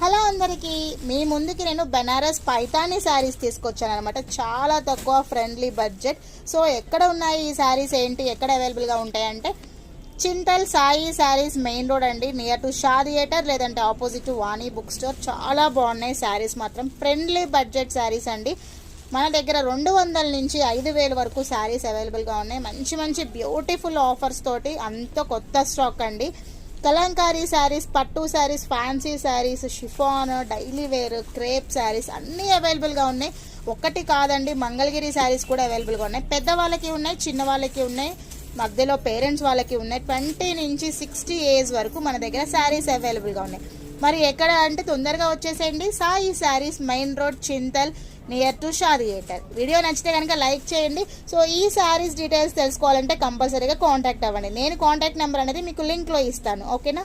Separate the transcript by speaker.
Speaker 1: Hello అందరికీ, మీ ముందుకి నేను బెనారస్ పైతానీ శారీస్ తీసుకొచ్చాను అనమాట. చాలా తక్కువ, ఫ్రెండ్లీ బడ్జెట్. సో ఎక్కడ ఉన్నాయి ఈ శారీస్, ఏంటి, ఎక్కడ అవైలబుల్గా ఉంటాయంటే Chintal Sai sarees main road అండి, నియర్ టు షా థియేటర్, లేదంటే opposite to Vani book store. చాలా బాగున్నాయి శారీస్ మాత్రం, ఫ్రెండ్లీ బడ్జెట్ శారీస్ అండి. మన దగ్గర 200 నుంచి 5,000 వరకు శారీస్ అవైలబుల్గా ఉన్నాయి. మంచి మంచి బ్యూటిఫుల్ ఆఫర్స్ తోటి, అంత కొత్త స్టాక్ అండి. కలంకారీ శారీస్, పట్టు saris, fancy saris, chiffon, daily wear, crepe saris అన్నీ అవైలబుల్గా ఉన్నాయి. ఒకటి కాదండి, మంగళగిరి శారీస్ కూడా అవైలబుల్గా ఉన్నాయి. పెద్దవాళ్ళకి ఉన్నాయి, చిన్న వాళ్ళకి ఉన్నాయి, మధ్యలో పేరెంట్స్ వాళ్ళకి ఉన్నాయి. 20 నుంచి 60 ఏజ్ వరకు మన దగ్గర శారీస్ అవైలబుల్గా ఉన్నాయి. మరి ఎక్కడ అంటే తొందరగా వచ్చేసేయండి. Sai sarees main road, Chintal, near to Shah theatre. Video నచ్చితే కనుక లైక్ చేయండి. సో ఈ శారీస్ డీటెయిల్స్ తెలుసుకోవాలంటే కంపల్సరీగా కాంటాక్ట్ అవ్వండి. నేను కాంటాక్ట్ నెంబర్ అనేది మీకు లింక్లో ఇస్తాను, ఓకేనా.